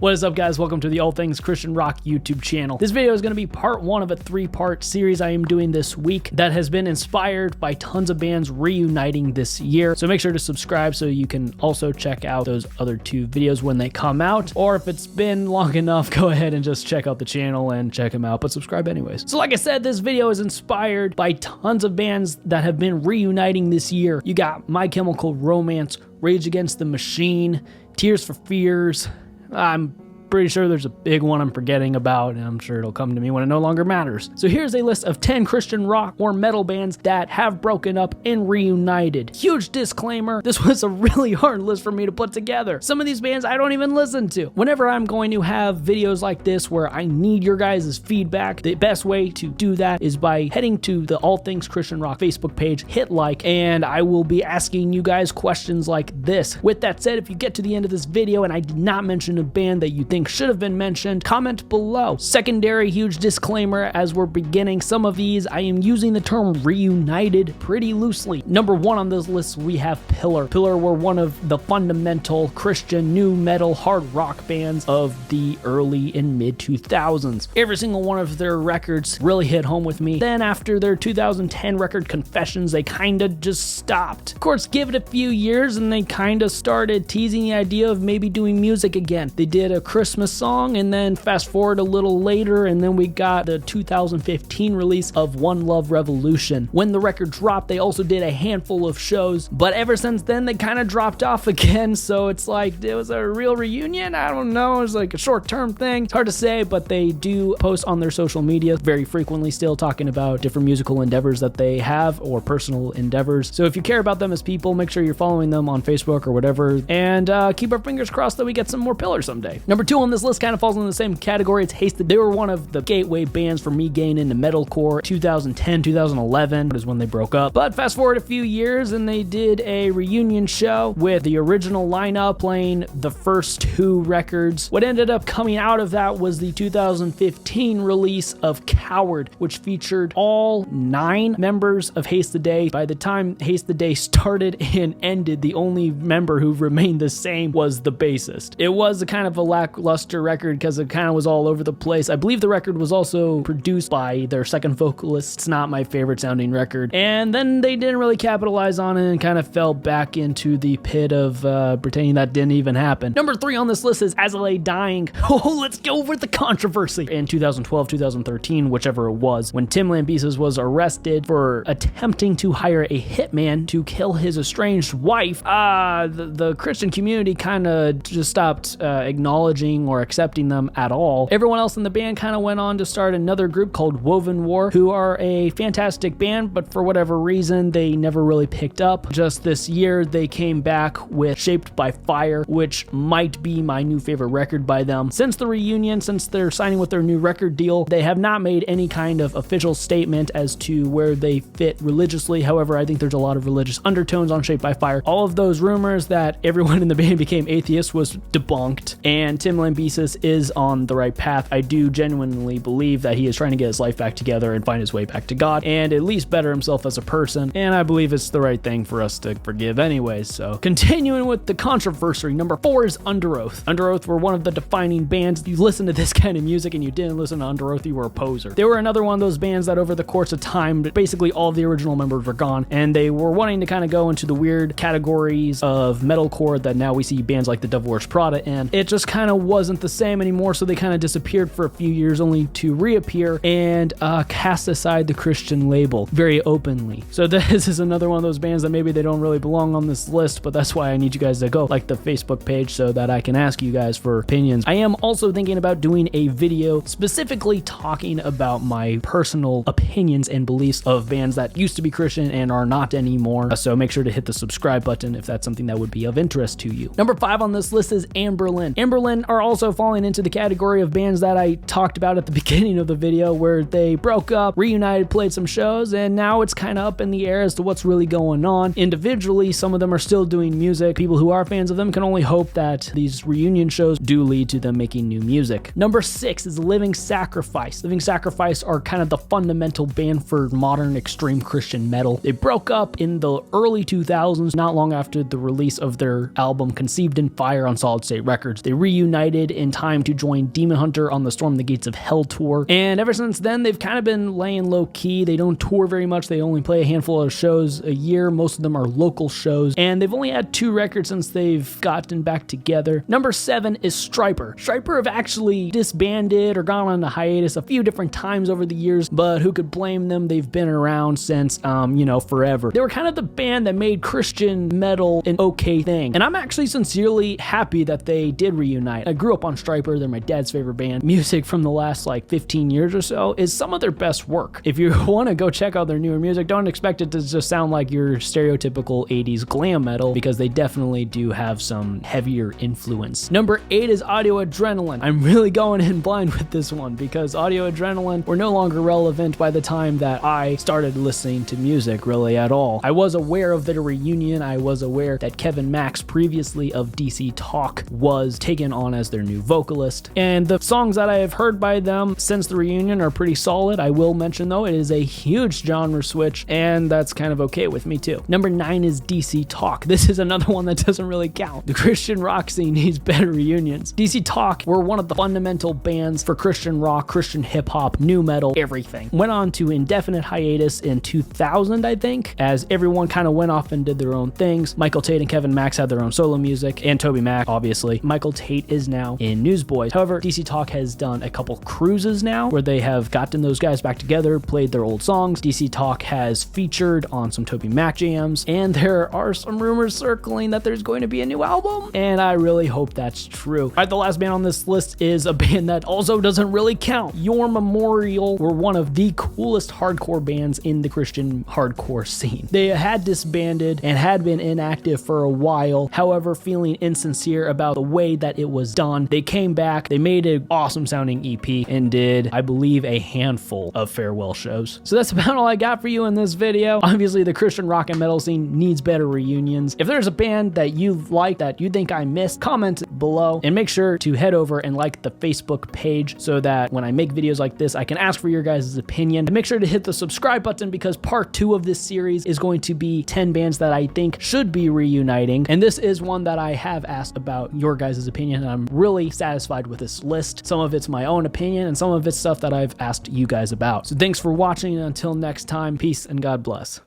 What is up, guys? Welcome to the All Things Christian Rock YouTube channel. This video is going to be part one of a three-part series I am doing this week that has been inspired by tons of bands reuniting this year. So make sure to subscribe so you can also check out those other two videos when they come out. Or if it's been long enough, go ahead and just check out the channel and check them out, but subscribe anyways. So like I said, this video is inspired by tons of bands that have been reuniting this year. You got My Chemical Romance, Rage Against the Machine, Tears for Fears. I'm pretty sure there's a big one I'm forgetting about, and I'm sure it'll come to me when it no longer matters. So here's a list of 10 Christian rock or metal bands that have broken up and reunited. Huge disclaimer, this was a really hard list for me to put together. Some of these bands I don't even listen to. Whenever I'm going to have videos like this where I need your guys' feedback, the best way to do that is by heading to the All Things Christian Rock Facebook page, hit like, and I will be asking you guys questions like this. With that said, if you get to the end of this video and I did not mention a band that you think should have been mentioned, comment below. Secondary huge disclaimer as we're beginning some of these, I am using the term reunited pretty loosely. Number one on this list, we have Pillar. Pillar were one of the fundamental Christian new metal hard rock bands of the early and mid 2000s. Every single one of their records really hit home with me. Then after their 2010 record Confessions, they kind of just stopped. Of course, give it a few years and they kind of started teasing the idea of maybe doing music again. They did a Christmas song, and then fast forward a little later, and then we got the 2015 release of One Love Revolution. When the record dropped, they also did a handful of shows, but ever since then they kind of dropped off again. So it's like, it was a real reunion? I don't know. It's like a short-term thing. It's hard to say, but they do post on their social media very frequently, still talking about different musical endeavors that they have or personal endeavors. So if you care about them as people, make sure you're following them on Facebook or whatever, and keep our fingers crossed that we get some more Pillar someday. Number two on this list kind of falls in the same category. It's Haste. They were one of the gateway bands for me getting into metalcore. 2010, 2011 is when they broke up. But fast forward a few years and they did a reunion show with the original lineup playing the first two records. What ended up coming out of that was the 2015 release of Coward, which featured all 9 members of Haste the Day. By the time Haste the Day started and ended, the only member who remained the same was the bassist. It was a kind of a lackluster record because it kind of was all over the place. I believe the record was also produced by their second vocalist. It's not my favorite sounding record. And then they didn't really capitalize on it and kind of fell back into the pit of pretending that didn't even happen. Number 3 on this list is As I Lay Dying. Oh, let's go over the controversy. In 2012, 2013, whichever it was, when Tim Lambesis was arrested for attempting to hire a hitman to kill his estranged wife, the Christian community kind of just stopped acknowledging or accepting them at all. Everyone else in the band kind of went on to start another group called Woven War, who are a fantastic band, but for whatever reason, they never really picked up. Just this year, they came back with Shaped by Fire, which might be my new favorite record by them. Since the reunion, since they're signing with their new record deal, they have not made any kind of official statement as to where they fit religiously. However, I think there's a lot of religious undertones on Shaped by Fire. All of those rumors that everyone in the band became atheists was debunked, and Tim Lambesis is on the right path. I do genuinely believe that he is trying to get his life back together and find his way back to God and at least better himself as a person, and I believe it's the right thing for us to forgive anyways. So continuing with the controversy, number 4 is Under Oath. Under Oath were one of the defining bands. If you listen to this kind of music and you didn't listen to Under Oath, you were a poser. They were another one of those bands that over the course of time, basically all of the original members were gone, and they were wanting to kind of go into the weird categories of metalcore that now we see bands like the Devil Wears Prada in. It just kind of wasn't the same anymore, so they kind of disappeared for a few years only to reappear and cast aside the Christian label very openly. So this is another one of those bands that maybe they don't really belong on this list, but that's why I need you guys to go like the Facebook page so that I can ask you guys for opinions. I am also thinking about doing a video specifically talking about my personal opinions and beliefs of bands that used to be Christian and are not anymore, so make sure to hit the subscribe button if that's something that would be of interest to you. Number 5 on this list is Anberlin. Anberlin are also falling into the category of bands that I talked about at the beginning of the video, where they broke up, reunited, played some shows, and now it's kind of up in the air as to what's really going on. Individually, some of them are still doing music. People who are fans of them can only hope that these reunion shows do lead to them making new music. Number 6 is Living Sacrifice. Living Sacrifice are kind of the fundamental band for modern extreme Christian metal. They broke up in the early 2000s, not long after the release of their album Conceived in Fire on Solid State Records. They reunited reunited in time to join Demon Hunter on the Storm the Gates of Hell tour. And ever since then, they've kind of been laying low key. They don't tour very much. They only play a handful of shows a year. Most of them are local shows. And they've only had 2 records since they've gotten back together. Number 7 is Stryper. Stryper have actually disbanded or gone on a hiatus a few different times over the years, but who could blame them? They've been around since, forever. They were kind of the band that made Christian metal an okay thing. And I'm actually sincerely happy that they did reunite. I grew up on Stryper. They're my dad's favorite band. Music from the last 15 years or so is some of their best work. If you want to go check out their newer music, don't expect it to just sound like your stereotypical 80s glam metal, because they definitely do have some heavier influence. Number 8 is Audio Adrenaline. I'm really going in blind with this one because Audio Adrenaline were no longer relevant by the time that I started listening to music really at all. I was aware of their reunion. I was aware that Kevin Max, previously of DC Talk, was taken on as their new vocalist. And the songs that I have heard by them since the reunion are pretty solid. I will mention though, it is a huge genre switch, and that's kind of okay with me too. Number 9 is DC Talk. This is another one that doesn't really count. The Christian rock scene needs better reunions. DC Talk were one of the fundamental bands for Christian rock, Christian hip hop, new metal, everything. Went on to indefinite hiatus in 2000, I think, as everyone kind of went off and did their own things. Michael Tate and Kevin Max had their own solo music, and Toby Mac, obviously. Michael Tate is now in Newsboys. However, DC Talk has done a couple cruises now where they have gotten those guys back together, played their old songs. DC Talk has featured on some Toby Mac jams, and there are some rumors circling that there's going to be a new album, and I really hope that's true. All right, the last band on this list is a band that also doesn't really count. Your Memorial were one of the coolest hardcore bands in the Christian hardcore scene. They had disbanded and had been inactive for a while. However, feeling insincere about the way that it was done, they came back, they made an awesome sounding EP, and did, I believe, a handful of farewell shows. So that's about all I got for you in this video. Obviously, the Christian rock and metal scene needs better reunions. If there's a band that you like that you think I missed, comment below, and make sure to head over and like the Facebook page so that when I make videos like this, I can ask for your guys' opinion. And make sure to hit the subscribe button, because part 2 of this series is going to be 10 bands that I think should be reuniting. And this is one that I have asked about your guys' opinion, and I'm really satisfied with this list. Some of it's my own opinion, and some of it's stuff that I've asked you guys about. So thanks for watching, and until next time, peace and God bless.